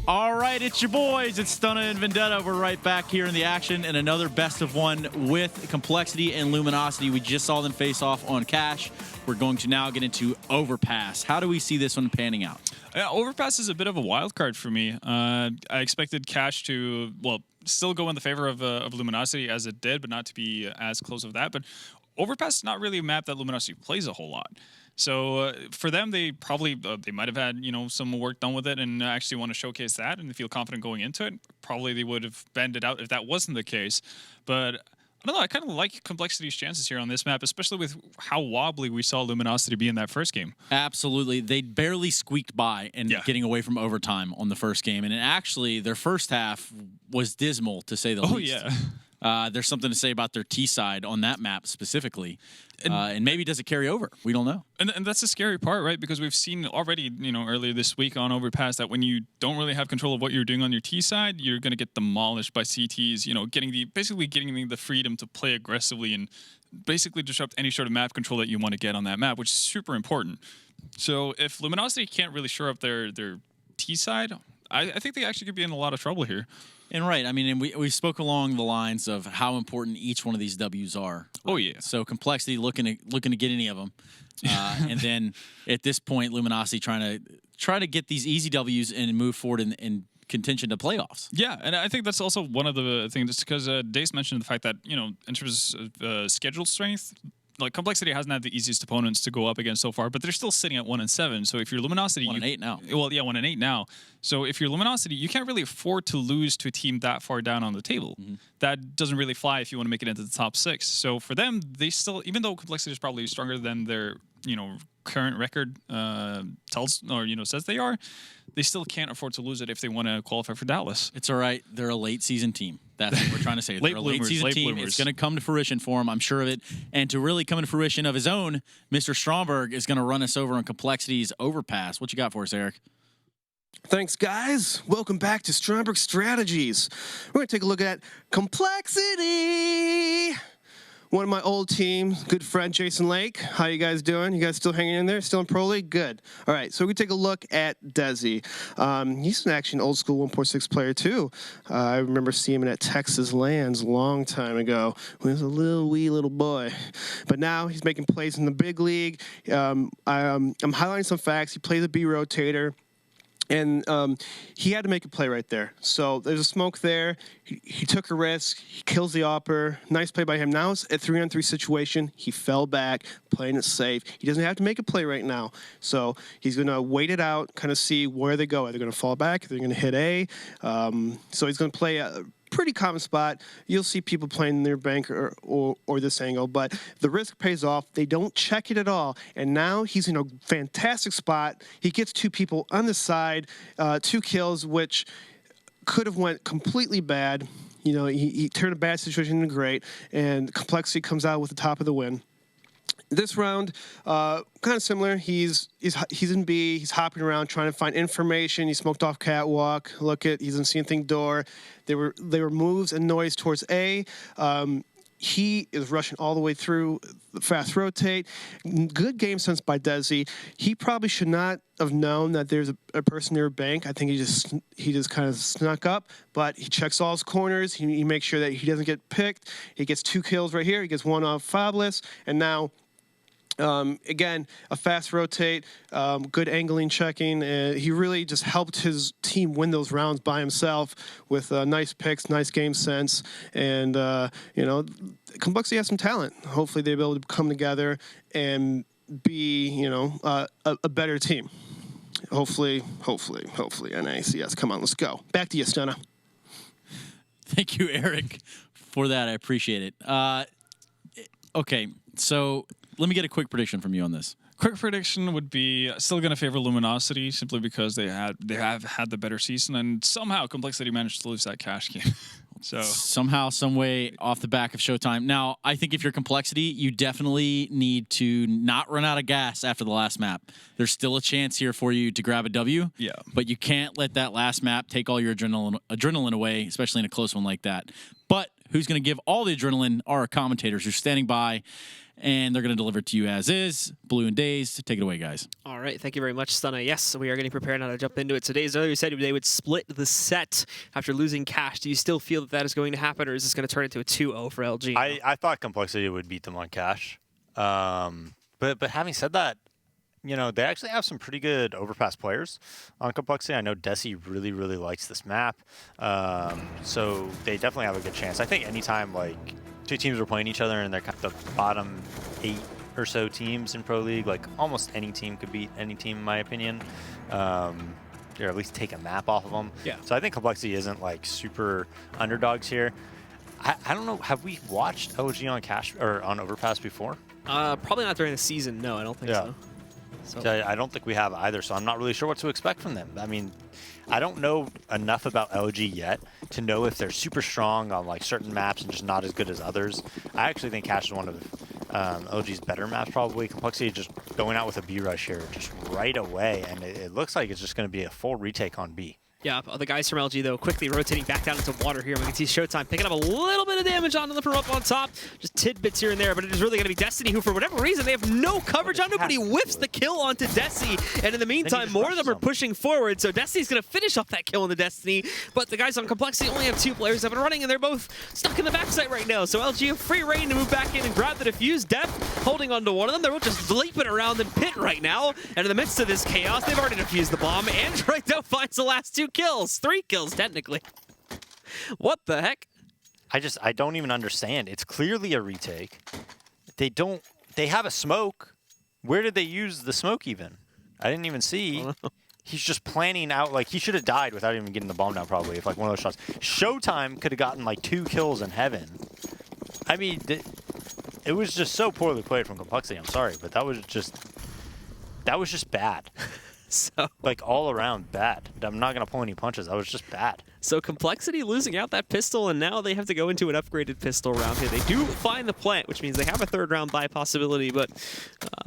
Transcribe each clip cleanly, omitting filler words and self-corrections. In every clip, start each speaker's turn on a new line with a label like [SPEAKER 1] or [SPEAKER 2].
[SPEAKER 1] All right, it's your boys. It's Stunna and Vendetta. We're right back here in the action and another best of one with compLexity and Luminosity. We just saw them face off on Cash. We're going to now get into Overpass. How do we see this one panning out?
[SPEAKER 2] Yeah, Overpass is a bit of a wild card for me. I expected Cash to, well, still go in the favor of Luminosity as it did, but not to be as close of that. But Overpass is not really a map that Luminosity plays a whole lot. So for them, they probably they might have had some work done with it and actually want to showcase that and they feel confident going into it. Probably they would have banded out if that wasn't the case. But I don't know. I kind of like compLexity's chances here on this map, especially with how wobbly we saw Luminosity be in that first game.
[SPEAKER 1] Absolutely. They barely squeaked by and getting away from overtime on the first game. And actually, their first half was dismal, to say the least.
[SPEAKER 2] Oh, yeah.
[SPEAKER 1] There's something to say about their T side on that map specifically. And maybe does it carry over? We don't know.
[SPEAKER 2] And that's the scary part, right? Because we've seen already, earlier this week on Overpass that when you don't really have control of what you're doing on your T side, you're going to get demolished by CTs, basically getting the freedom to play aggressively and basically disrupt any sort of map control that you want to get on that map, which is super important. So if Luminosity can't really shore up their T side, I think they actually could be in a lot of trouble here.
[SPEAKER 1] And right, I mean, and we spoke along the lines of how important each one of these W's are. Right?
[SPEAKER 2] Oh yeah.
[SPEAKER 1] So compLexity looking to get any of them, and then at this point, Luminosity trying to get these easy W's and move forward in contention to playoffs.
[SPEAKER 2] Yeah, and I think that's also one of the things, just because Dace mentioned the fact that in terms of schedule strength, like compLexity hasn't had the easiest opponents to go up against so far, but they're still sitting at 1-7. So if you're Luminosity,
[SPEAKER 1] 1-8 now.
[SPEAKER 2] Well, yeah, 1-8 now. So if you're Luminosity, you can't really afford to lose to a team that far down on the table. Mm-hmm. That doesn't really fly if you want to make it into the top 6. So for them, they still, even though compLexity is probably stronger than their current record tells or says they are, they still can't afford to lose it if they want to qualify for Dallas.
[SPEAKER 1] It's all right. They're a late season team. That's what we're trying to say. They're a late season team.
[SPEAKER 2] Bloomers.
[SPEAKER 1] It's going to come to fruition for him. I'm sure of it. And to really come to fruition of his own, Mr. Stromberg is going to run us over on compLexity's Overpass. What you got for us, Eric?
[SPEAKER 3] Thanks, guys. Welcome back to Stromberg Strategies. We're going to take a look at compLexity. One of my old team, good friend Jason Lake. How you guys doing? You guys still hanging in there? Still in Pro League? Good. All right, so we take a look at Desi. He's actually an old school 1.6 player too. I remember seeing him at Texas Lands a long time ago when he was a wee little boy. But now he's making plays in the big league. I'm highlighting some facts. He plays a B rotator. And he had to make a play right there. So there's a smoke there. He took a risk. He kills the opper. Nice play by him. Now it's a 3-on-3 situation. He fell back, playing it safe. He doesn't have to make a play right now. So he's going to wait it out, kind of see where they go. Are they going to fall back? Are they going to hit A? So he's going to play a pretty common spot. You'll see people playing near bank or this angle, but the risk pays off. They don't check it at all. And now he's in a fantastic spot. He gets 2 people on the side, 2 kills, which could have went completely bad. He turned a bad situation into great, and compLexity comes out with the top of the win. This round, kind of similar. He's in B. He's hopping around trying to find information. He smoked off catwalk. He doesn't see anything door. They were moves and noise towards A. He is rushing all the way through the fast rotate. Good game sense by Desi. He probably should not have known that there's a person near a bank. I think he just kind of snuck up, but he checks all his corners. He makes sure that he doesn't get picked. He gets 2 kills right here. He gets 1 off Fabulous, and now. Again, a fast rotate, good angling checking. He really just helped his team win those rounds by himself with nice picks, nice game sense. And, compLexity has some talent. Hopefully they'll be able to come together and be, a better team. Hopefully, NACS. Come on, let's go. Back to you, Stunna.
[SPEAKER 1] Thank you, Eric, for that. I appreciate it. Okay, so let me get a quick prediction from you on this.
[SPEAKER 2] Quick prediction would be still going to favor Luminosity simply because they have had the better season, and somehow compLexity managed to lose that Cash game. So
[SPEAKER 1] somehow, some way, off the back of Showtime. Now, I think if you're compLexity, you definitely need to not run out of gas after the last map. There's still a chance here for you to grab a W.
[SPEAKER 2] Yeah.
[SPEAKER 1] But you can't let that last map take all your adrenaline away, especially in a close one like that. But who's going to give all the adrenaline are our commentators who are standing by, and they're going to deliver it to you as is. Blue and Dazed, take it away, guys.
[SPEAKER 4] All right, thank you very much, Stunna. Yes, we are getting prepared now to jump into it. So Dazed earlier said they would split the set after losing Cash. Do you still feel that that is going to happen, or is this going to turn into a 2-0 for LG?
[SPEAKER 5] I thought compLexity would beat them on Cash. But having said that, you know, they actually have some pretty good Overpass players on compLexity. I know Desi really, really likes this map. So they definitely have a good chance. I think anytime, like, two teams are playing each other and they're kind of the bottom 8 or so teams in Pro League, like, almost any team could beat any team, in my opinion. Or at least take a map off of them.
[SPEAKER 4] Yeah.
[SPEAKER 5] So I think compLexity isn't, like, super underdogs here. I don't know. Have we watched LG on Cash or on Overpass before?
[SPEAKER 4] Probably not during the season. No, I don't think so.
[SPEAKER 5] So I don't think we have either, so I'm not really sure what to expect from them. I mean, I don't know enough about LG yet to know if they're super strong on like certain maps and just not as good as others. I actually think Cash is one of LG's better maps probably. compLexity just going out with a B rush here just right away, and it looks like it's just going to be a full retake on B.
[SPEAKER 4] Yeah, the guys from LG, though, quickly rotating back down into water here. We can see Showtime picking up a little bit of damage onto them from up on top. Just tidbits here and there, but it is really going to be Destiny, who, for whatever reason, they have no coverage on. Nobody whiffs the kill onto Desi. And in the meantime, more of them are pushing forward. So Destiny's going to finish off that kill on the Destiny. But the guys on compLexity only have 2 players up and running, and they're both stuck in the backside right now. So LG have free reign to move back in and grab the defuse. Death holding onto one of them. They're both just leaping around in pit right now. And in the midst of this chaos, they've already defused the bomb. Android, though, finds the last 2 kills. 3 kills, technically. What the heck?
[SPEAKER 5] I don't even understand. It's clearly a retake. They have a smoke. Where did they use the smoke even? I didn't even see. He's just planning out, like, he should have died without even getting the bomb down probably, if like one of those shots. Showtime could have gotten like 2 kills in heaven. I mean, it was just so poorly played from compLexity. I'm sorry, but that was just bad.
[SPEAKER 4] So,
[SPEAKER 5] like, all around bad. I'm not going to pull any punches. That was just bad.
[SPEAKER 4] So compLexity losing out that pistol, and now they have to go into an upgraded pistol round here. They do find the plant, which means they have a 3rd round buy possibility, but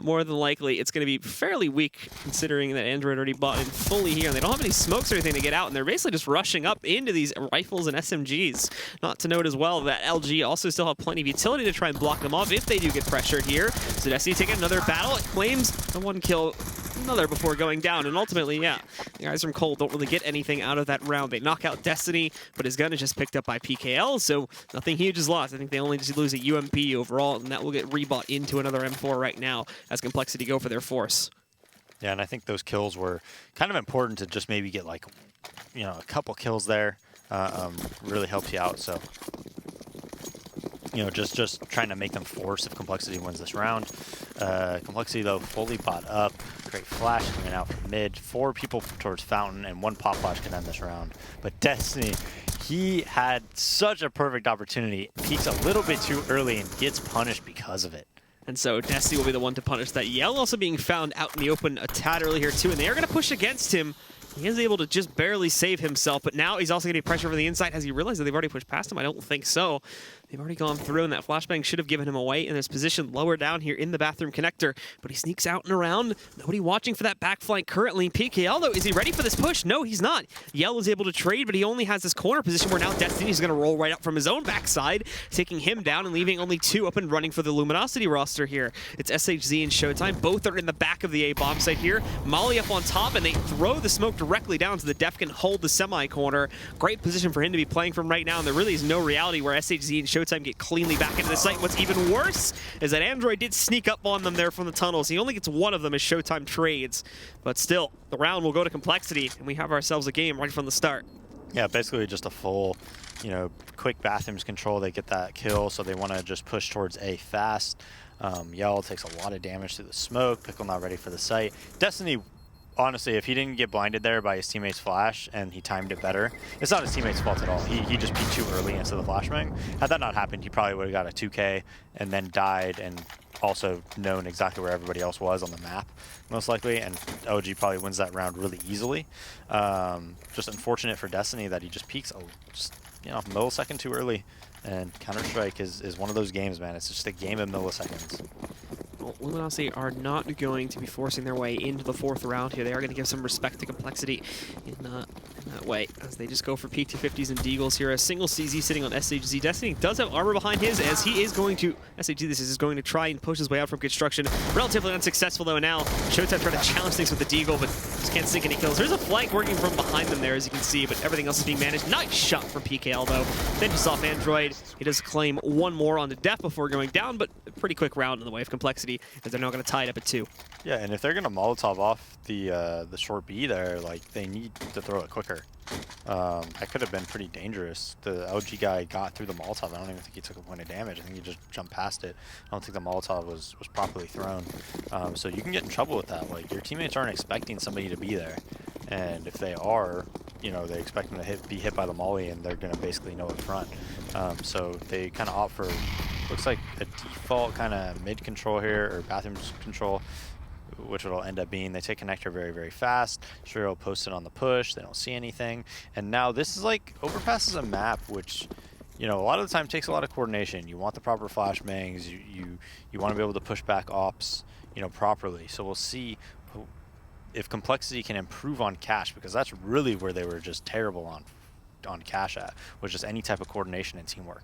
[SPEAKER 4] more than likely it's going to be fairly weak considering that Android already bought in fully here, and they don't have any smokes or anything to get out, and they're basically just rushing up into these rifles and SMGs. Not to note as well that LG also still have plenty of utility to try and block them off if they do get pressured here. So Destiny taking another battle. It claims the 1 kill, another before going down, and ultimately, yeah, the guys from Cole don't really get anything out of that round. They knock out Destiny, but his gun is just picked up by PKL, so nothing huge is lost. I think they only just lose a UMP overall, and that will get rebought into another M4 right now as compLexity go for their force.
[SPEAKER 5] Yeah, and I think those kills were kind of important to just maybe get, like, you know, a couple kills there. Really helps you out, so... You know, just trying to make them force if compLexity wins this round. compLexity, though, fully bought up. Great flash coming out from mid. 4 people towards Fountain, and 1 pop flash can end this round. But Destiny, he had such a perfect opportunity. Peaks a little bit too early and gets punished because of it.
[SPEAKER 4] And so Destiny will be the one to punish that. Yell also being found out in the open a tad early here, too, and they are going to push against him. He is able to just barely save himself, but now he's also getting pressure from the inside. Has he realized that they've already pushed past him? I don't think so. They've already gone through, and that flashbang should have given him away in his position lower down here in the bathroom connector. But he sneaks out and around. Nobody watching for that back flank currently. PKL, though, is he ready for this push? No, he's not. Yell is able to trade, but he only has this corner position where now Destiny's going to roll right up from his own backside, taking him down and leaving only 2 up and running for the Luminosity roster here. It's SHZ and Showtime. Both are in the back of the A bomb site here. Molly up on top, and they throw the smoke directly down so the Def can hold the semi-corner. Great position for him to be playing from right now, and there really is no reality where SHZ and Showtime get cleanly back into the site. What's even worse is that Android did sneak up on them there from the tunnels. He only gets 1 of them as Showtime trades, but still, the round will go to compLexity, and we have ourselves a game right from the start.
[SPEAKER 5] Yeah, basically just a full, you know, quick bathrooms control. They get that kill, so they want to just push towards A fast. Yell takes a lot of damage through the smoke. Pickle not ready for the site. Destiny, honestly, if he didn't get blinded there by his teammate's flash and he timed it better, it's not his teammate's fault at all. He just peeked too early into the flashbang. Had that not happened, he probably would have got a 2K and then died and also known exactly where everybody else was on the map, most likely, and OG probably wins that round really easily. Just unfortunate for Destiny that he just peeks just, you know, millisecond too early. And Counter-Strike is one of those games, man. It's just a game of milliseconds.
[SPEAKER 4] Well, Luminosity are not going to be forcing their way into the 4th round here. They are going to give some respect to compLexity in that way, as they just go for peak 250s and deagles here. A single CZ sitting on SHZ. Destiny does have armor behind his, as he is going to, SHZ this is going to try and push his way out from construction. Relatively unsuccessful though now. Showtime trying to challenge things with the deagle, but just can't sink any kills. There's a flank working from behind them there, as you can see, but everything else is being managed. Nice shot from PKL though. Finishes off Android. He does claim one more on the death before going down, but a pretty quick round in the way of compLexity, as they're now going to tie it up at 2.
[SPEAKER 5] Yeah, and if they're gonna Molotov off the short B there, like they need to throw it quicker. That could have been pretty dangerous. The LG guy got through the Molotov. I don't even think he took a point of damage. I think he just jumped past it. I don't think the Molotov was properly thrown. So you can get in trouble with that. Like your teammates aren't expecting somebody to be there, and if they are, you know, they expect them to be hit by the molly, and they're gonna basically know up front. So they kind of opt for, looks like a default kind of mid control here, or bathrooms control, which it'll end up being. They take connector very, very fast. Shiro posted on the push. They don't see anything. And now this is like, Overpass is a map which, you know, a lot of the time takes a lot of coordination. You want the proper flashbangs. You want to be able to push back ops, you know, properly. So we'll see if compLexity can improve on cash, because that's really where they were just terrible on cash at, was just any type of coordination and teamwork.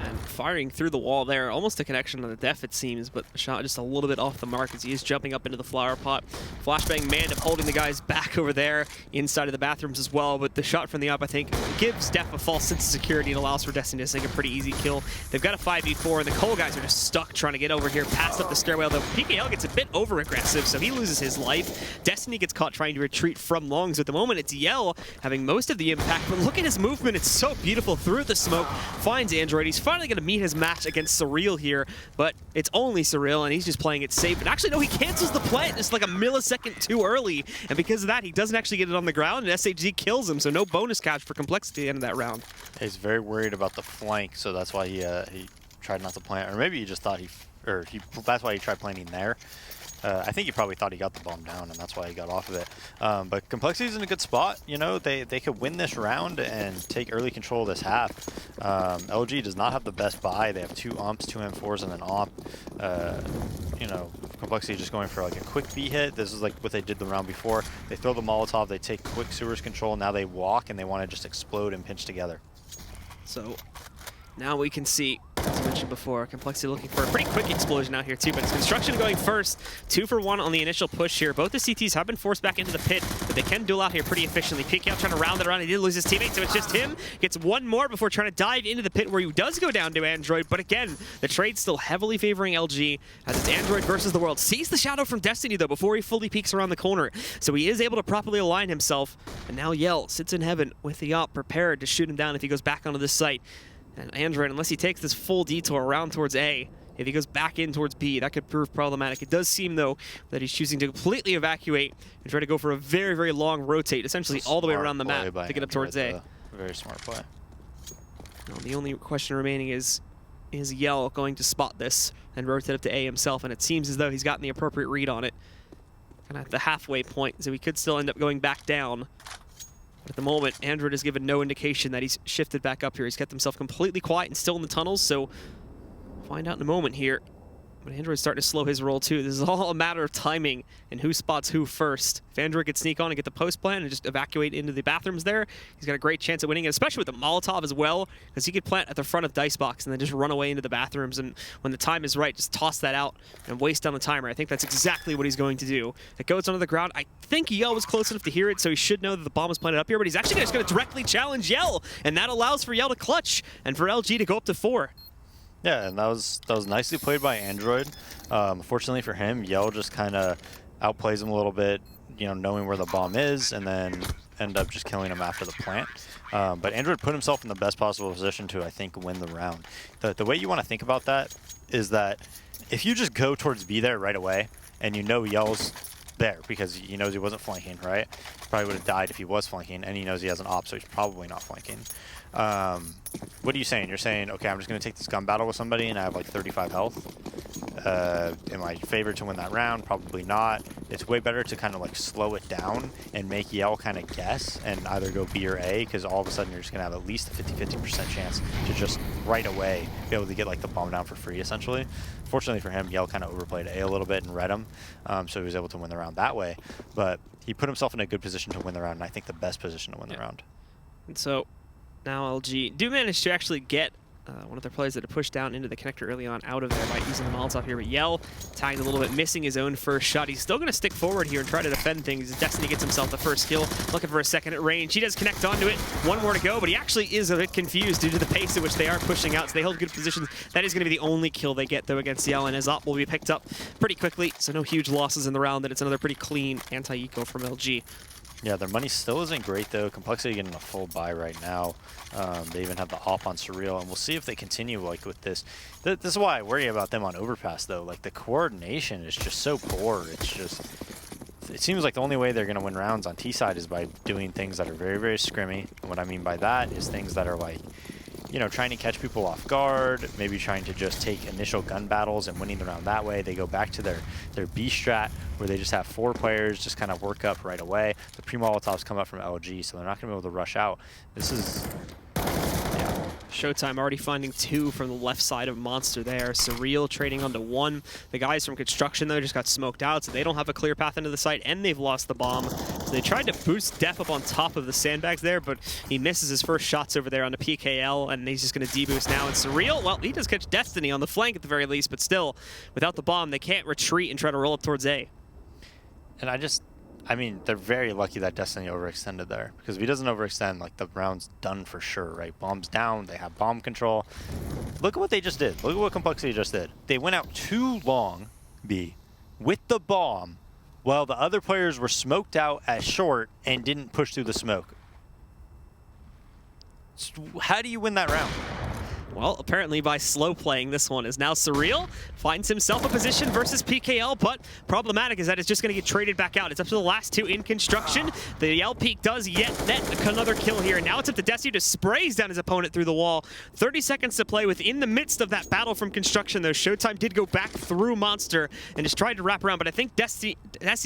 [SPEAKER 4] And firing through the wall there, almost a connection on the def it seems, but the shot just a little bit off the mark as he is jumping up into the flower pot. Flashbang manned up holding the guys back over there inside of the bathrooms as well, but the shot from the up I think gives Def a false sense of security and allows for Destiny to sink a pretty easy kill. They've got a 5v4 and the Cole guys are just stuck trying to get over here past up the stairwell, though PKL gets a bit over aggressive, so he loses his life. Destiny gets caught trying to retreat from longs. At the moment it's Yell having most of the impact, but look at his movement, it's so beautiful through the smoke. Finds Android, he's finally going to meet his match against Surreal here, but it's only Surreal and he's just playing it safe. But actually no, he cancels the plant just like a millisecond too early, and because of that he doesn't actually get it on the ground, and SHG kills him, so no bonus catch for compLexity at the end of that round.
[SPEAKER 5] He's very worried about the flank, so that's why he tried not to plant, or maybe he just thought that's why he tried planting there. I think he probably thought he got the bomb down, and that's why he got off of it. But compLexity's in a good spot. You know, they could win this round and take early control of this half. LG does not have the best buy. They have 2 umps, 2 M4s, and an omp. You know, compLexity just going for like a quick B hit. This is like what they did the round before. They throw the Molotov, they take quick sewers control, now they walk, and they want to just explode and pinch together.
[SPEAKER 4] So now we can see, as I mentioned before, compLexity looking for a pretty quick explosion out here too, but it's construction going first. 2 for 1 on the initial push here. Both the CTs have been forced back into the pit, but they can duel out here pretty efficiently. PKL trying to round it around. He did lose his teammate, so it's just him. Gets one more before trying to dive into the pit, where he does go down to Android, but again, the trade's still heavily favoring LG, as it's Android versus the world. Sees the shadow from Destiny though before he fully peeks around the corner, so he is able to properly align himself, and now Yell sits in heaven with the op prepared to shoot him down if he goes back onto this site. And Android, unless he takes this full detour around towards A, if he goes back in towards B, that could prove problematic. It does seem, though, that he's choosing to completely evacuate and try to go for a very, very long rotate, essentially all the way around the map to get up towards A.
[SPEAKER 5] Very smart play.
[SPEAKER 4] Now, the only question remaining is Yell going to spot this and rotate up to A himself? And it seems as though he's gotten the appropriate read on it. Kind of at the halfway point, so he could still end up going back down. But at the moment, Android has given no indication that he's shifted back up here. He's kept himself completely quiet and still in the tunnels, so we'll find out in a moment here. But Android's starting to slow his roll too. This is all a matter of timing and who spots who first. If Android could sneak on and get the post plant and just evacuate into the bathrooms there, he's got a great chance at winning it, especially with the Molotov as well, because he could plant at the front of Dicebox and then just run away into the bathrooms, and when the time is right, just toss that out and waste down the timer. I think that's exactly what he's going to do. It goes onto the ground. I think Yell was close enough to hear it, so he should know that the bomb was planted up here, but he's actually just going to directly challenge Yell, and that allows for Yell to clutch and for LG to go up to 4.
[SPEAKER 5] Yeah, and that was nicely played by Android. Fortunately for him, Yell just kind of outplays him a little bit, you know, knowing where the bomb is, and then end up just killing him after the plant. But Android put himself in the best possible position to, I think, win the round. The way you want to think about that is that if you just go towards B there right away, and you know Yell's there because he knows he wasn't flanking, right? Probably would have died if he was flanking, and he knows he has an op, so he's probably not flanking. What are you saying? You're saying, okay, I'm just going to take this gun battle with somebody and I have like 35 health. Am I favored to win that round? Probably not. It's way better to kind of like slow it down and make Yell kind of guess and either go B or A, because all of a sudden you're just going to have at least a 50-50% chance to just right away be able to get like the bomb down for free, essentially. Fortunately for him, Yell kind of overplayed A a little bit and read him, so he was able to win the round that way. But he put himself in a good position to win the round, and I think the best position to win the round.
[SPEAKER 4] And so now LG do manage to actually get one of their players that had pushed down into the connector early on out of there by using the Molotov here. But Yell tagged a little bit, missing his own first shot. He's still going to stick forward here and try to defend things. Destiny gets himself the first kill, looking for a second at range. He does connect onto it. One more to go, but he actually is a bit confused due to the pace at which they are pushing out. So they hold good positions. That is going to be the only kill they get, though, against Yell. And his op will be picked up pretty quickly. So no huge losses in the round. And it's another pretty clean anti-eco from LG.
[SPEAKER 5] Yeah, their money still isn't great, though. compLexity getting a full buy right now. They even have the op on Surreal, and we'll see if they continue like with this. This is why I worry about them on Overpass, though. Like, the coordination is just so poor. It's just... It seems like the only way they're going to win rounds on T-side is by doing things that are very, very scrimmy. And what I mean by that is things that are like, you know, trying to catch people off guard, maybe trying to just take initial gun battles and winning the round that way. They go back to their B strat, where they just have 4 players just kind of work up right away. The pre-Molotovs come up from LG, so they're not going to be able to rush out. This is... yeah.
[SPEAKER 4] Showtime already finding 2 from the left side of Monster there. Surreal trading onto 1. The guys from Construction, though, just got smoked out, so they don't have a clear path into the site, and they've lost the bomb. So they tried to boost Def up on top of the sandbags there, but he misses his first shots over there on the PKL, and he's just going to deboost now. And Surreal, well, he does catch Destiny on the flank at the very least, but still, without the bomb, they can't retreat and try to roll up towards A.
[SPEAKER 5] And I mean, they're very lucky that Destiny overextended there, because if he doesn't overextend, like, the round's done for sure, right? Bomb's down, they have bomb control. Look at what they just did. Look at what compLexity just did. They went out too long, B, with the bomb, while the other players were smoked out at short and didn't push through the smoke. How do you win that round?
[SPEAKER 4] Well, apparently by slow playing this one, is now Surreal finds himself a position versus PKL, but problematic is that it's just going to get traded back out. It's up to the last 2 in Construction. The Yell Peak does yet net another kill here. Now it's up to Desi to sprays down his opponent through the wall. 30 seconds to play within the midst of that battle from Construction, though. Showtime did go back through Monster and just tried to wrap around, but I think Desi has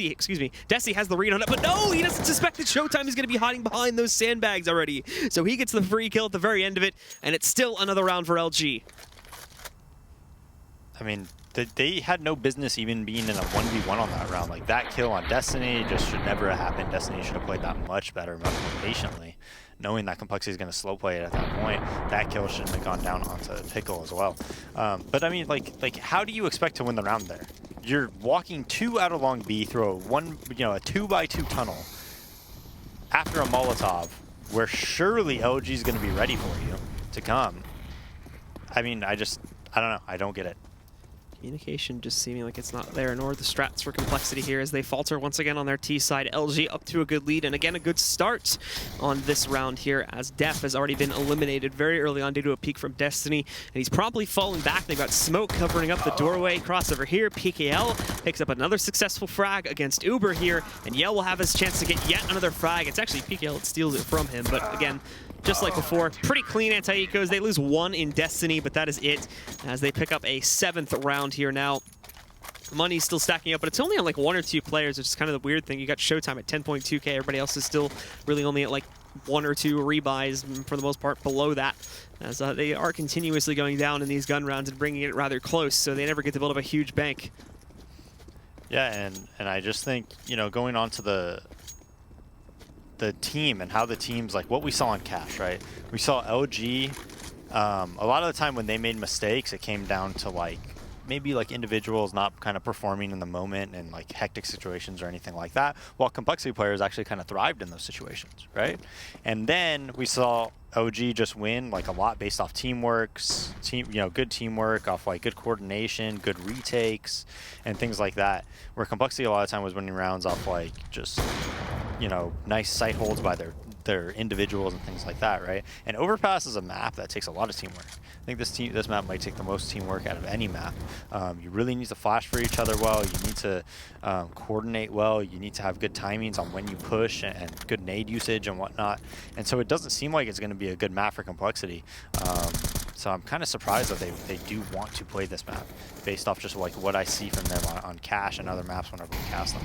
[SPEAKER 4] the read on it, but no, he doesn't suspect that Showtime is going to be hiding behind those sandbags already. So he gets the free kill at the very end of it, and it's still another round for LG.
[SPEAKER 5] I mean, they had no business even being in a 1v1 on that round. Like, that kill on Destiny just should never have happened. Destiny should have played that much better, much more patiently. Knowing that compLexity is going to slow play it at that point, that kill shouldn't have gone down onto Pickle as well. But I mean, like, how do you expect to win the round there? You're walking 2 out of long B through a 2x2 tunnel after a Molotov, where surely LG is going to be ready for you to come. I mean, I don't know. I don't get it.
[SPEAKER 4] Communication just seeming like it's not there, nor the strats for compLexity here as they falter once again on their T side. LG up to a good lead, and again a good start on this round here as Def has already been eliminated very early on due to a peek from Destiny, and he's promptly falling back. They've got smoke covering up the doorway. Crossover here. PKL picks up another successful frag against Uber here, and Yell will have his chance to get yet another frag. It's actually PKL that steals it from him, but again, just like before, pretty clean anti-ecos. They lose 1 in Destiny, but that is it as they pick up a 7th round here now. Money's still stacking up, but it's only on like 1 or 2 players, which is kind of the weird thing. You got Showtime at 10.2k. Everybody else is still really only at like 1 or 2 rebuys, for the most part below that, as they are continuously going down in these gun rounds and bringing it rather close, so they never get to build up a huge bank.
[SPEAKER 5] Yeah, and I just think, you know, going on to the team and how the teams, like what we saw in Cash, right? We saw LG, a lot of the time when they made mistakes, it came down to like maybe like individuals not kind of performing in the moment in like hectic situations or anything like that, while compLexity players actually kind of thrived in those situations, right? And then we saw OG just win like a lot based off teamwork, good teamwork, off like good coordination, good retakes, and things like that. Where compLexity a lot of time was winning rounds off like just, you know, nice sight holds by their individuals and things like that, right? And Overpass is a map that takes a lot of teamwork. I think this map might take the most teamwork out of any map. You really need to flash for each other well. You need to coordinate well. You need to have good timings on when you push and good nade usage and whatnot. And so it doesn't seem like it's going to be a good map for compLexity. So I'm kind of surprised that they do want to play this map based off just like what I see from them on Cash and other maps whenever we cast them.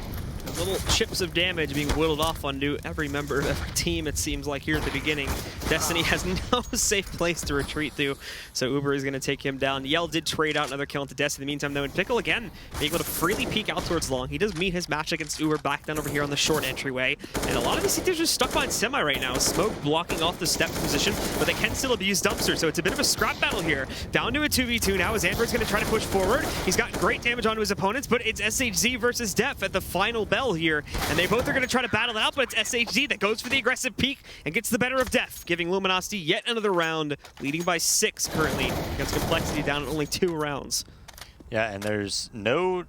[SPEAKER 4] Little chips of damage being whittled off onto every member of every team, it seems like, here at the beginning. Destiny has no safe place to retreat to, so Uber is going to take him down. Yell did trade out another kill into Destiny in the meantime, though, and Pickle, again, being able to freely peek out towards long. He does meet his match against Uber back down over here on the short entryway, and a lot of these teams are just stuck behind Semi right now. Smoke blocking off the step position, but they can still abuse Dumpster, so it's a bit of a scrap battle here. Down to a 2v2 now as Android's going to try to push forward. He's got great damage onto his opponents, but it's SHZ versus Def at the final bell here, and they both are going to try to battle it out, but it's SHZ that goes for the aggressive peek and gets the better of Def, giving Luminosity yet another round, leading by 6 currently against compLexity down at only 2 rounds.
[SPEAKER 5] Yeah, and there's no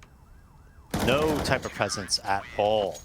[SPEAKER 5] type of presence at all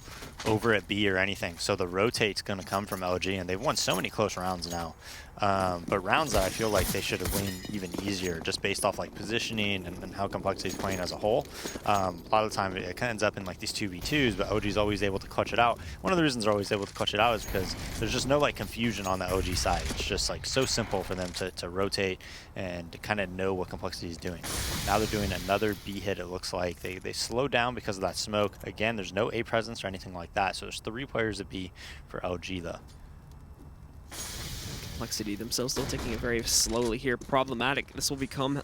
[SPEAKER 5] over at B or anything, so the rotate's going to come from LG, and they've won so many close rounds now. But rounds that I feel like they should have won even easier, just based off like positioning and how compLexity is playing as a whole. A lot of the time it kind of ends up in like these 2v2s, but OG's always able to clutch it out. One of the reasons they're always able to clutch it out is because there's just no like confusion on the OG side. It's just like so simple for them to rotate and to kind of know what compLexity is doing. Now they're doing another B hit, it looks like. They slow down because of that smoke. Again, there's no A presence or anything like that, so there's 3 players at B for LG though.
[SPEAKER 4] compLexity themselves still taking it very slowly here. Problematic. This will become,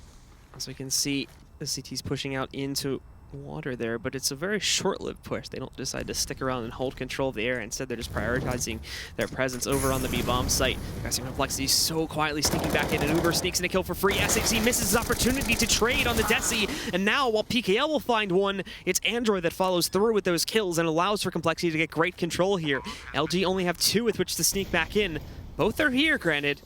[SPEAKER 4] as we can see, the CT's pushing out into water there, but it's a very short-lived push. They don't decide to stick around and hold control of the air. Instead, they're just prioritizing their presence over on the B-bomb site. Guys, compLexity so quietly sneaking back in, and Uber sneaks in a kill for free. SHZ misses his opportunity to trade on the Desi, and now while PKL will find one, it's Android that follows through with those kills and allows for compLexity to get great control here. LG only have 2 with which to sneak back in. Both are here, granted,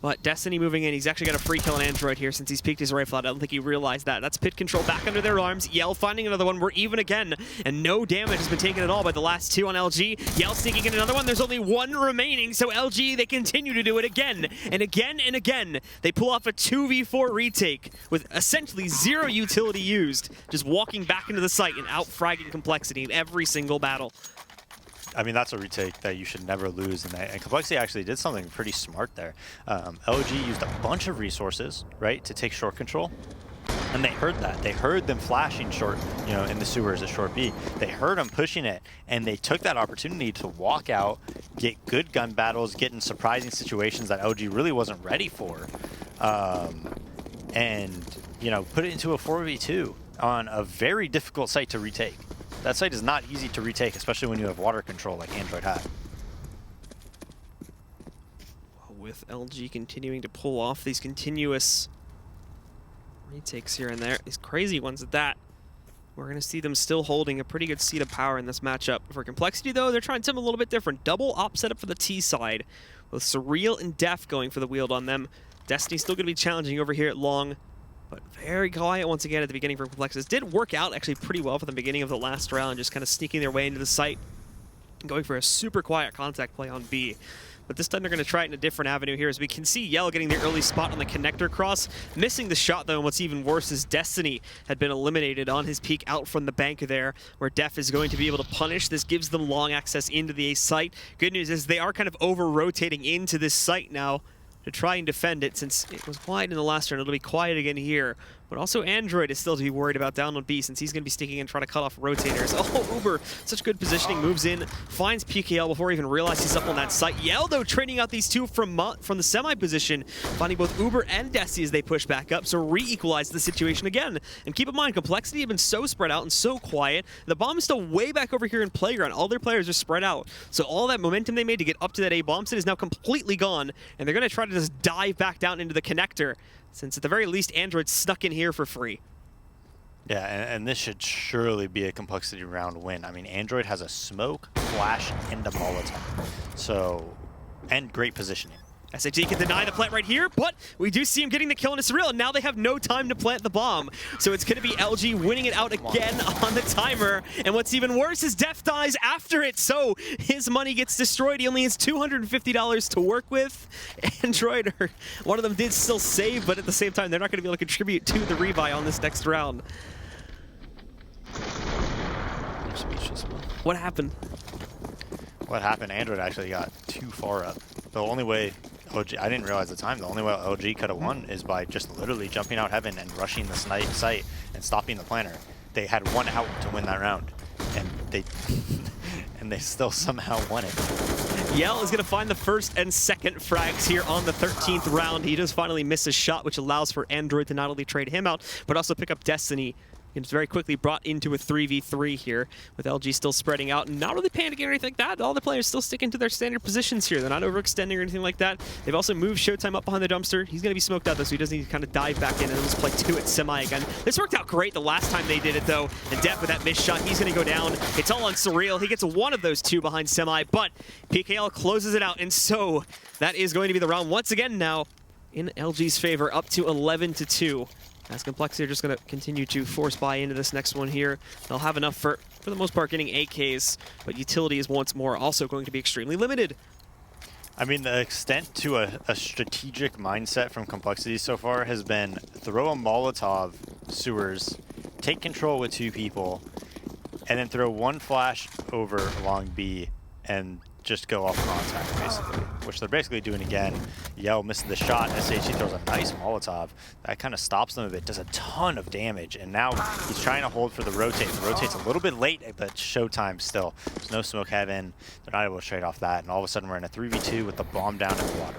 [SPEAKER 4] but Destiny moving in. He's actually got a free kill on Android here since he's peeked his rifle out. I don't think he realized that. That's pit control back under their arms. Yell finding another one. We're even again, and no damage has been taken at all by the last 2 on LG. Yell sneaking in another one. There's only 1 remaining, so LG, they continue to do it again and again and again. They pull off a 2v4 retake with essentially 0 utility used, just walking back into the site and out-fragging compLexity in every single battle.
[SPEAKER 5] I mean, that's a retake that you should never lose, and compLexity actually did something pretty smart there. LG used a bunch of resources, right, to take short control, and they heard that. They heard them flashing short, you know, in the sewers at short B. They heard them pushing it, and they took that opportunity to walk out, get good gun battles, get in surprising situations that LG really wasn't ready for, and, you know, put it into a 4v2 on a very difficult site to retake. That site is not easy to retake, especially when you have water control like Android had.
[SPEAKER 4] With LG continuing to pull off these continuous retakes here and there, these crazy ones at that, we're going to see them still holding a pretty good seat of power in this matchup. For compLexity, though, they're trying something a little bit different. Double op setup for the T side, with Surreal and Def going for the wield on them. Destiny's still going to be challenging over here at long, but very quiet once again at the beginning for compLexity. Did work out actually pretty well for the beginning of the last round, just kind of sneaking their way into the site and going for a super quiet contact play on B. But this time they're going to try it in a different avenue here, as we can see Yell getting the early spot on the connector cross, missing the shot though, and what's even worse is Destiny had been eliminated on his peek out from the bank there, where Def is going to be able to punish. This gives them long access into the A site. Good news is they are kind of over-rotating into this site now to try and defend it, since it was quiet in the last round. It'll be quiet again here. But also Android is still to be worried about down on B, since he's going to be sneaking in and trying to cut off rotators. Oh, Uber, such good positioning, moves in, finds PKL before he even realizes he's up on that site. Yell, though, trading out these 2 from the semi position, finding both Uber and Desi as they push back up, so re-equalize the situation again. And keep in mind, compLexity have been so spread out and so quiet. The bomb is still way back over here in Playground. All their players are spread out. So all that momentum they made to get up to that A bomb set is now completely gone, and they're going to try to just dive back down into the connector, since at the very least Android snuck in here for free.
[SPEAKER 5] Yeah, and this should surely be a compLexity round win. I mean, Android has a smoke, flash, and a Molotov. So, and great positioning.
[SPEAKER 4] SHZ can deny the plant right here, but we do see him getting the kill into Surreal, and now they have no time to plant the bomb. So it's going to be LG winning it out again on the timer. And what's even worse is Def dies after it, so his money gets destroyed. He only has $250 to work with. Android, one of them did still save, but at the same time, they're not going to be able to contribute to the rebuy on this next round. What happened?
[SPEAKER 5] What happened? Android actually got too far up. The only way OG, I didn't realize the time, the only way LG could have won is by just literally jumping out heaven and rushing the site and stopping the planner. They had 1 out to win that round. And they and they still somehow won it.
[SPEAKER 4] Yell is going to find the first and second frags here on the 13th round. He does finally miss his shot, which allows for Android to not only trade him out, but also pick up Destiny. It's very quickly brought into a 3v3 here, with LG still spreading out and not really panicking or anything like that. All the players still sticking to their standard positions here. They're not overextending or anything like that. They've also moved Showtime up behind the dumpster. He's going to be smoked out, though, so he doesn't need to kind of dive back in and just play 2 at semi again. This worked out great the last time they did it, though. And Def with that missed shot, he's going to go down. It's all on Surreal. He gets one of those 2 behind semi, but PKL closes it out, and so that is going to be the round once again now in LG's favor, up to 11-2. As compLexity are just going to continue to force buy into this next one here. They'll have enough for the most part, getting AKs, but utility is once more also going to be extremely limited.
[SPEAKER 5] I mean, the extent to a strategic mindset from compLexity so far has been throw a Molotov sewers, take control with 2 people, and then throw 1 flash over along B and just go off contact, basically, which they're basically doing again. Yell misses the shot. SHC throws a nice Molotov. That kind of stops them a bit, does a ton of damage, and now he's trying to hold for the rotate. The rotate's a little bit late, but Showtime still. There's no smoke heaven. They're not able to trade off that, and all of a sudden we're in a 3v2 with the bomb down in the water.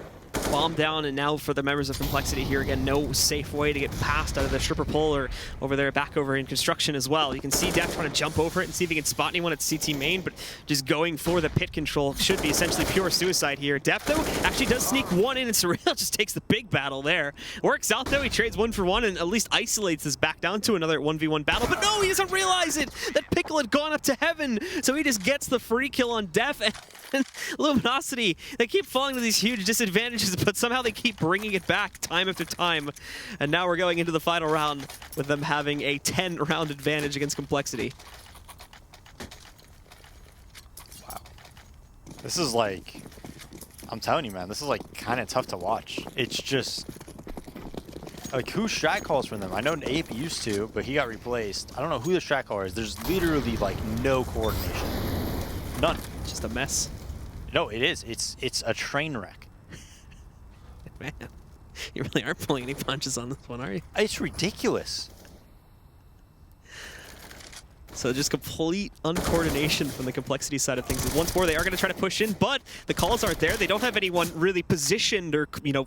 [SPEAKER 4] Bomb down, and now for the members of compLexity here, again, no safe way to get past out of the stripper pole or over there, back over in construction as well. You can see Def trying to jump over it and see if he can spot anyone at CT main, but just going for the pit control should be essentially pure suicide here. Def, though, actually does sneak 1 in, and Surreal just takes the big battle there. Works out, though. He trades 1 for 1 and at least isolates this back down to another 1v1 battle, but no, he doesn't realize it! That Pickle had gone up to heaven, so he just gets the free kill on Def, and Luminosity, they keep falling to these huge disadvantages, but somehow they keep bringing it back time after time. And now we're going into the final round with them having a 10-round advantage against compLexity.
[SPEAKER 5] Wow. This is like, I'm telling you, man, this is like kind of tough to watch. It's just, like, who strat calls for them? I know Ape used to, but he got replaced. I don't know who the strat caller is. There's literally like no coordination. None.
[SPEAKER 4] Just a mess.
[SPEAKER 5] No, it is. It's a train wreck.
[SPEAKER 4] Man, you really aren't pulling any punches on this one, are you?
[SPEAKER 5] It's ridiculous.
[SPEAKER 4] So just complete uncoordination from the compLexity side of things. Once more, they are going to try to push in, but the calls aren't there. They don't have anyone really positioned or, you know,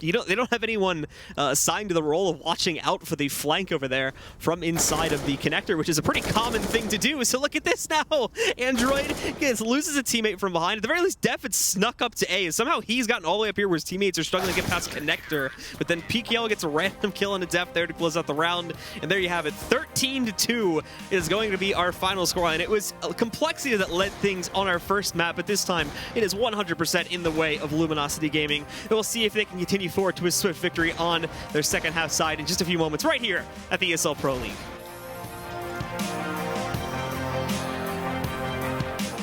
[SPEAKER 4] they don't have anyone assigned to the role of watching out for the flank over there from inside of the connector, which is a pretty common thing to do. So look at this now. Android loses a teammate from behind. At the very least, Def had snuck up to A. Somehow he's gotten all the way up here where his teammates are struggling to get past connector. But then PKL gets a random kill on a Def there to close out the round. And there you have it. 13-2 is going to be our final score. And it was compLexity that led things on our first map. But this time, it is 100% in the way of Luminosity Gaming. And we'll see if they can continue forward to a swift victory on their second half side in just a few moments right here at the ESL Pro League.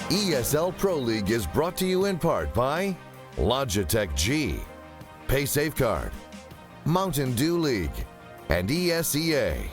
[SPEAKER 6] ESL Pro League is brought to you in part by Logitech G, Pay Safeguard, Mountain Dew League, and ESEA.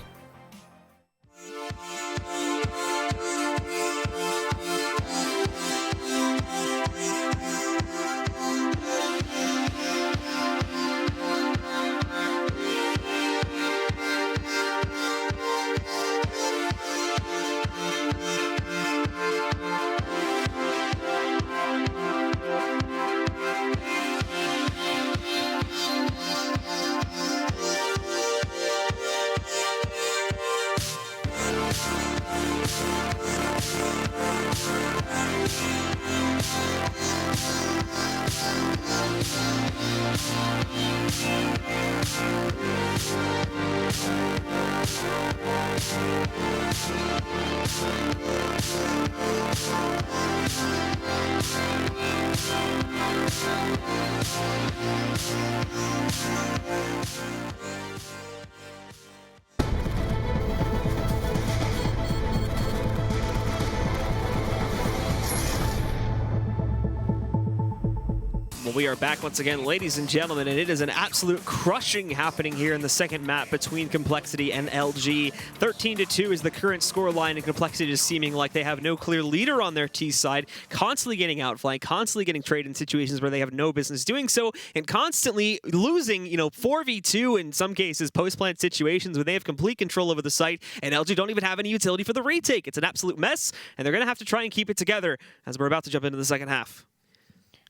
[SPEAKER 4] We are back once again, ladies and gentlemen, and it is an absolute crushing happening here in the second map between compLexity and LG. 13-2 is the current score line, and compLexity is seeming like they have no clear leader on their T side, constantly getting outflanked, constantly getting traded in situations where they have no business doing so, and constantly losing, 4v2 in some cases, post-plant situations where they have complete control over the site, and LG don't even have any utility for the retake. It's an absolute mess, and they're going to have to try and keep it together as we're about to jump into the second half.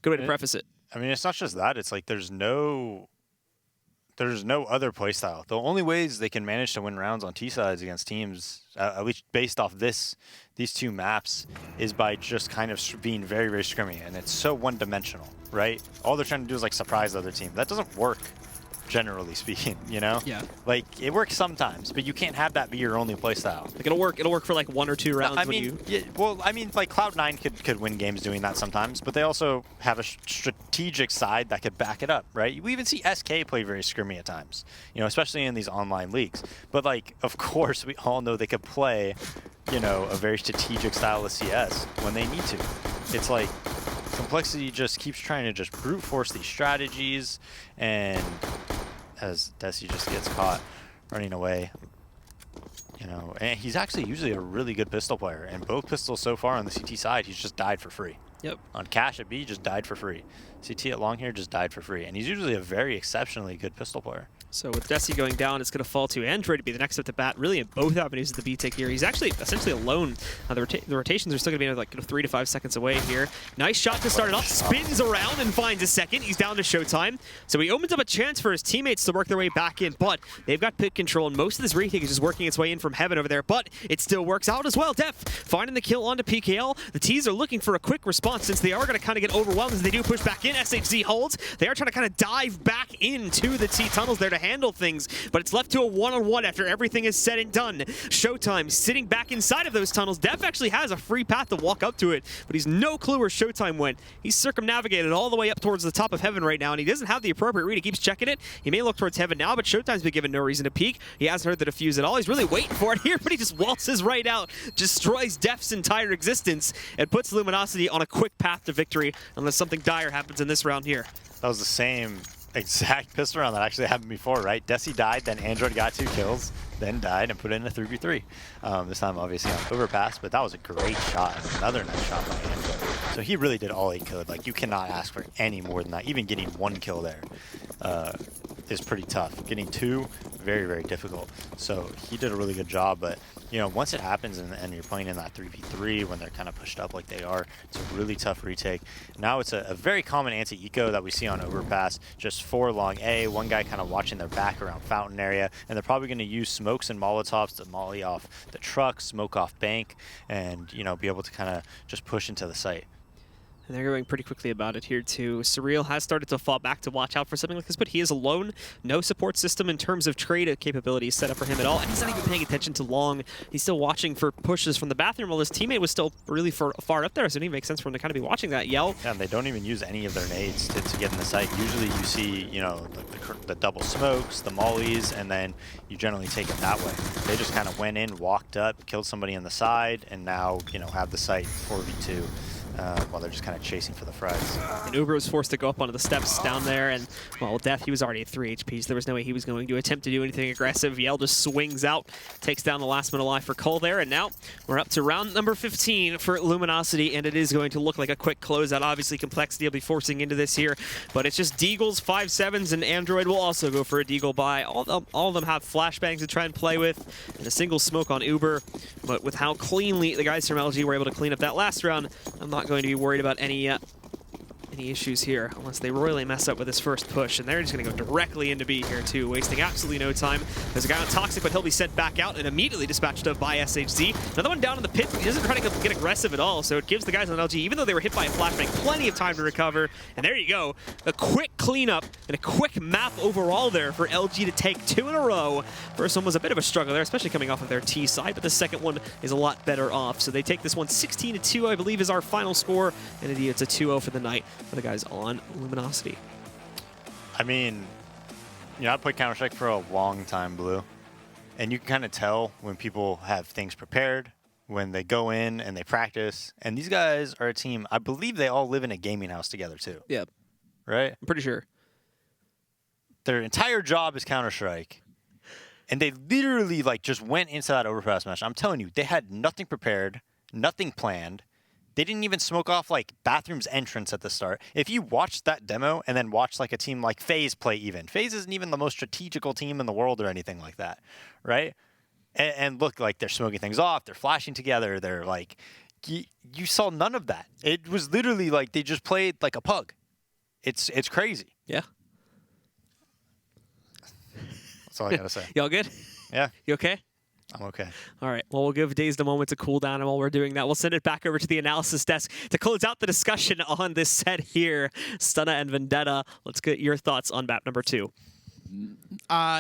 [SPEAKER 4] Good way to preface it.
[SPEAKER 5] I mean, it's not just that. It's like there's no other playstyle. The only ways they can manage to win rounds on T sides against teams, at least based off these two maps, is by just kind of being very, very scrimmy. And it's so one-dimensional, right? All they're trying to do is like surprise the other team. That doesn't work, generally speaking, Yeah. Like, it works sometimes, but you can't have that be your only playstyle.
[SPEAKER 4] Like, it'll work for like 1 or 2 rounds.
[SPEAKER 5] Like Cloud9 could win games doing that sometimes, but they also have a strategic side that could back it up, right? We even see SK play very scrimmy at times, especially in these online leagues. But like, of course, we all know they could play, a very strategic style of CS when they need to. It's like compLexity just keeps trying to just brute force these strategies, and as Desi just gets caught running away, and he's actually usually a really good pistol player, and both pistols so far on the CT side, he's just died for free.
[SPEAKER 4] Yep.
[SPEAKER 5] On Cash at B, just died for free. CT at long here just died for free, and he's usually a very exceptionally good pistol player.
[SPEAKER 4] So with Desi going down, it's going to fall to Android to be the next up to bat, really in both avenues of the B-take here. He's actually essentially alone. The rotations are still going to be like 3 to 5 seconds away here. Nice shot to start it off. Spins around and finds a second. He's down to Showtime. So he opens up a chance for his teammates to work their way back in, but they've got pit control, and most of this retake is just working its way in from heaven over there, but it still works out as well. Def finding the kill onto PKL. The T's are looking for a quick response since they are going to kind of get overwhelmed as they do push back in. SHZ holds. They are trying to kind of dive back into the T tunnels there to handle things, but it's left to a one-on-one after everything is said and done. Showtime sitting back inside of those tunnels. Def actually has a free path to walk up to it, but he's no clue where Showtime went. He's circumnavigated all the way up towards the top of heaven right now, and he doesn't have the appropriate read. He keeps checking it. He may look towards heaven now, but Showtime's been given no reason to peek. He hasn't heard the defuse at all. He's really waiting for it here, but he just waltzes right out, destroys Def's entire existence, and puts Luminosity on a quick path to victory unless something dire happens in this round here.
[SPEAKER 5] That was the same exact pistol round that actually happened before, right? Desi died, then Android got 2 kills, then died and put it in a 3v3. This time, obviously, on Overpass, but that was a great shot. Another nice shot by Android. So he really did all he could. Like, you cannot ask for any more than that. Even getting 1 kill there is pretty tough. Getting 2, very, very difficult. So he did a really good job, but once it happens and you're playing in that 3v3 when they're kind of pushed up like they are, it's a really tough retake. Now it's a very common anti-eco that we see on Overpass, just 4 long A, one guy kind of watching their back around fountain area, and they're probably going to use smokes and molotovs to molly off the truck, smoke off bank, and be able to kind of just push into the site.
[SPEAKER 4] And they're going pretty quickly about it here too. Surreal has started to fall back to watch out for something like this, but he is alone. No support system in terms of trade capabilities set up for him at all, and he's not even paying attention to long. He's still watching for pushes from the bathroom while his teammate was still really far up there, so it didn't make sense for him to kind of be watching that. Yell.
[SPEAKER 5] Yeah, and they don't even use any of their nades to get in the site. Usually you see, the double smokes, the mollies, and then you generally take it that way. They just kind of went in, walked up, killed somebody on the side, and now, have the site 4v2. While they're just kind of chasing for the fries.
[SPEAKER 4] And Uber was forced to go up onto the steps down there, and, well, Death, he was already at 3 HP, so there was no way he was going to attempt to do anything aggressive. Yell just swings out, takes down the last man alive for Cole there, and now we're up to round number 15 for Luminosity, and it is going to look like a quick closeout. Obviously, compLexity will be forcing into this here, but it's just Deagles, 5-7s, and Android will also go for a Deagle buy. All of them have flashbangs to try and play with, and a single smoke on Uber, but with how cleanly the guys from LG were able to clean up that last round, I'm not going to be worried about any issues here unless they royally mess up with this first push, and they're just going to go directly into B here too, wasting absolutely no time. There's a guy on Toxic, but he'll be sent back out and immediately dispatched up by SHZ. Another one down in the pit, but he doesn't try to get aggressive at all, so it gives the guys on LG, even though they were hit by a flashbang, plenty of time to recover. And there you go, a quick cleanup and a quick map overall there for LG to take 2 in a row. First one was a bit of a struggle there, especially coming off of their T side, but the second one is a lot better off. So they take this one 16-2, I believe, is our final score, and indeed it's a 2-0 for the night for the guys on Luminosity.
[SPEAKER 5] I mean, I played Counter-Strike for a long time, Blue, and you can kind of tell when people have things prepared, when they go in and they practice, and these guys are a team. I believe they all live in a gaming house together too.
[SPEAKER 4] Yeah.
[SPEAKER 5] right?
[SPEAKER 4] I'm pretty sure.
[SPEAKER 5] Their entire job is Counter-Strike. And they literally like just went into that Overpass match. I'm telling you, they had nothing prepared, nothing planned. They didn't even smoke off like Bathroom's entrance at the start. If you watch that demo and then watch like a team like FaZe play even, FaZe isn't even the most strategical team in the world or anything like that, right? And look, like they're smoking things off, they're flashing together, they're like, you saw none of that. It was literally like they just played like a pug. It's crazy.
[SPEAKER 4] Yeah.
[SPEAKER 5] That's all I gotta say.
[SPEAKER 4] Y'all good?
[SPEAKER 5] Yeah,
[SPEAKER 4] You okay?
[SPEAKER 5] I'm okay.
[SPEAKER 4] All right. Well, we'll give Dazed a moment to cool down, and while we're doing that, we'll send it back over to the analysis desk to close out the discussion on this set here. Stunna and Vendetta, let's get your thoughts on map number 2.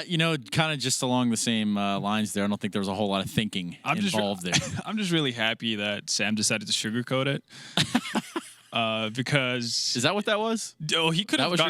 [SPEAKER 1] You know, kind of just along the same lines there. I don't think there was a whole lot of thinking involved there.
[SPEAKER 2] I'm just really happy that Sam decided to sugarcoat it. Because
[SPEAKER 1] Is that what that was?
[SPEAKER 2] oh, he could
[SPEAKER 1] That
[SPEAKER 2] have
[SPEAKER 1] was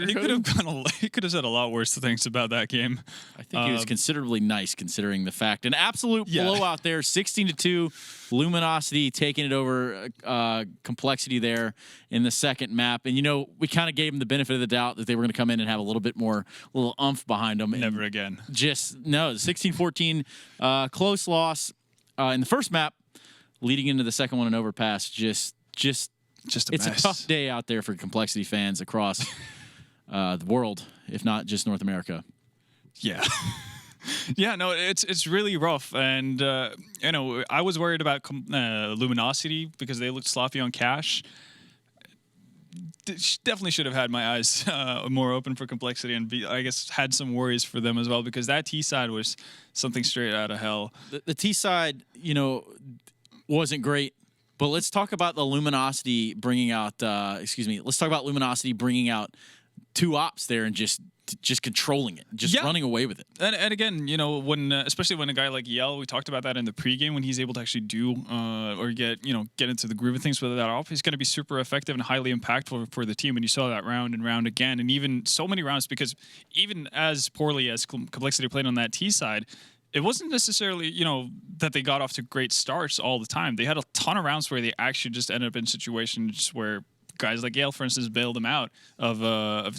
[SPEAKER 2] he could have said a lot worse things about that game.
[SPEAKER 1] I think he was considerably nice considering the fact. An absolute
[SPEAKER 2] Yeah.
[SPEAKER 1] blowout there, 16-2. Luminosity taking it over compLexity there in the second map. And, you know, we kind of gave them the benefit of the doubt that they were going to come in and have a little bit more, little umph behind them.
[SPEAKER 2] Never again.
[SPEAKER 1] Just, no, 16-14, close loss in the first map, leading into the second one in Overpass. Just
[SPEAKER 2] Just a
[SPEAKER 1] it's
[SPEAKER 2] mess.
[SPEAKER 1] a tough day out there for compLexity fans across the world, if not just North America.
[SPEAKER 2] Yeah. Yeah, no, it's really rough, and you know, I was worried about Luminosity because they looked sloppy on cash. Definitely should have had my eyes more open for compLexity, and I guess had some worries for them as well because that T side was something straight out of hell.
[SPEAKER 1] The T side, you know, wasn't great. But let's talk about the Luminosity bringing out. Let's talk about Luminosity bringing out 2 ops there and just controlling it, just running away with it.
[SPEAKER 2] And again, you know, when especially when a guy like Yell, we talked about that in the pregame, when he's able to actually do or get into the groove of things with that off, he's going to be super effective and highly impactful for the team. And you saw that round and round again, and even so many rounds because even as poorly as compLexity played on that T side. It wasn't necessarily, you know, that they got off to great starts all the time. They had a ton of rounds where they actually just ended up in situations where guys like Yale, for instance, bailed them out of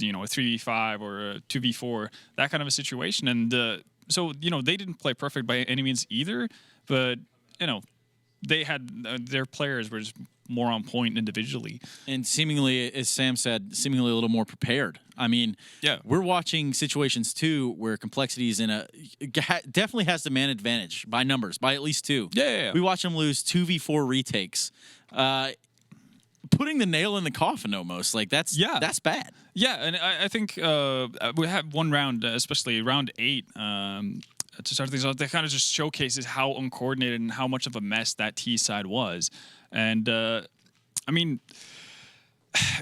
[SPEAKER 2] you know, a 3v5 or a 2v4, that kind of a situation. And so, you know, they didn't play perfect by any means either, but, you know, they had their players were just more on point individually.
[SPEAKER 1] And seemingly, as Sam said, seemingly a little more prepared. I mean,
[SPEAKER 2] yeah,
[SPEAKER 1] we're watching situations too where compLexity is definitely has the man advantage by numbers, by at least 2.
[SPEAKER 2] Yeah.
[SPEAKER 1] We watch them lose 2v4 retakes. Putting the nail in the coffin almost. Like, that's bad.
[SPEAKER 2] Yeah, and I think we have one round, especially round 8, to start things off, that kind of just showcases how uncoordinated and how much of a mess that T side was. And I mean,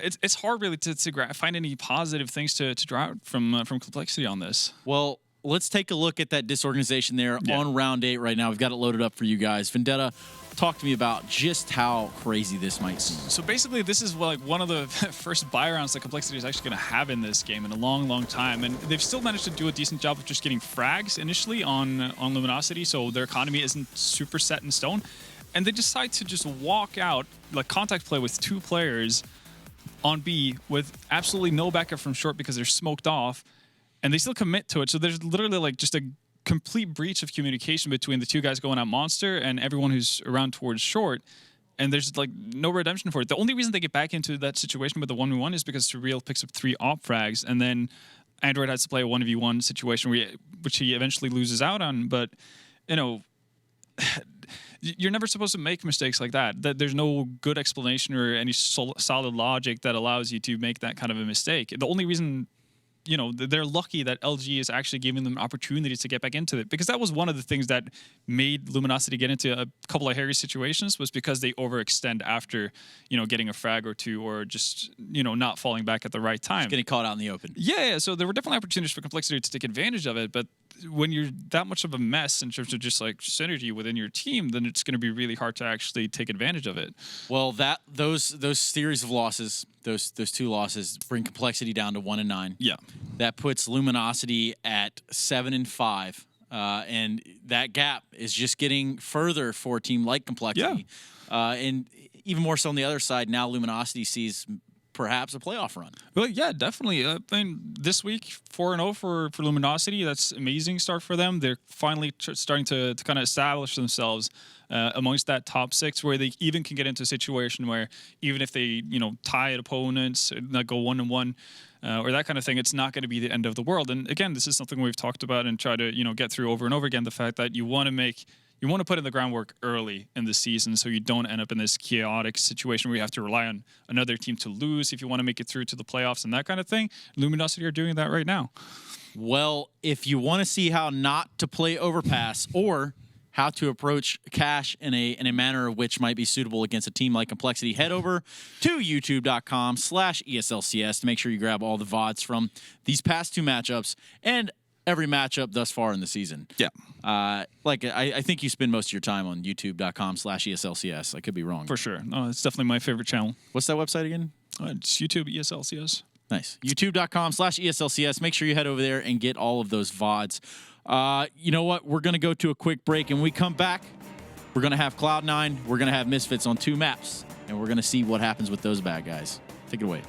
[SPEAKER 2] it's hard really to find any positive things to draw out from compLexity on this.
[SPEAKER 1] Well, let's take a look at that disorganization there on round 8 right now. We've got it loaded up for you guys. Vendetta, talk to me about just how crazy this might seem.
[SPEAKER 2] So basically, this is like one of the first buy rounds that compLexity is actually going to have in this game in a long, long time. And they've still managed to do a decent job of just getting frags initially on Luminosity, so their economy isn't super set in stone. And they decide to just walk out, like contact play with 2 players on B with absolutely no backup from short because they're smoked off, and they still commit to it. So there's literally like just a complete breach of communication between the 2 guys going at Monster and everyone who's around towards short, and there's like no redemption for it. The only reason they get back into that situation with the 1v1 is because Surreal picks up 3 op frags, and then Android has to play a 1v1 situation which he eventually loses out on. But, you know, you're never supposed to make mistakes like that. There's no good explanation or any solid logic that allows you to make that kind of a mistake. The only reason, you know, they're lucky that LG is actually giving them opportunities to get back into it, because that was one of the things that made Luminosity get into a couple of hairy situations, was because they overextend after, you know, getting a frag or 2 or just, you know, not falling back at the right time.
[SPEAKER 1] Just getting caught out in the open.
[SPEAKER 2] Yeah, so there were definitely opportunities for compLexity to take advantage of it, but when you're that much of a mess in terms of just like synergy within your team, then it's going to be really hard to actually take advantage of it.
[SPEAKER 1] Well, those series of losses, those 2 losses, bring compLexity down to 1-9.
[SPEAKER 2] Yeah,
[SPEAKER 1] that puts Luminosity at 7-5, and that gap is just getting further for a team like compLexity. And even more so on the other side, now Luminosity sees perhaps a playoff run.
[SPEAKER 2] Well, yeah, definitely. I mean, this week 4-0 for Luminosity. That's amazing start for them. They're finally starting to kind of establish themselves amongst that top 6, where they even can get into a situation where even if they tie at opponents, not go 1-1. Or that kind of thing, it's not going to be the end of the world. And again, this is something we've talked about and try to get through over and over again. The fact that you want to put in the groundwork early in the season, so you don't end up in this chaotic situation where you have to rely on another team to lose if you want to make it through to the playoffs and that kind of thing. Luminosity are doing that right now.
[SPEAKER 1] Well, if you want to see how not to play Overpass or how to approach Cash in a manner of which might be suitable against a team like compLexity, head over to youtube.com/ESLCS to make sure you grab all the VODs from these past 2 matchups and every matchup thus far in the season.
[SPEAKER 2] Yeah.
[SPEAKER 1] I think you spend most of your time on youtube.com/ESLCS. I could be wrong.
[SPEAKER 2] For sure. Oh, it's definitely my favorite channel.
[SPEAKER 1] What's that website again?
[SPEAKER 2] It's YouTube ESLCS.
[SPEAKER 1] Nice. youtube.com/ESLCS. Make sure you head over there and get all of those VODs. You know what? We're going to go to a quick break, and when we come back, we're going to have Cloud9, we're going to have Misfits on 2 maps, and we're going to see what happens with those bad guys. Take it away.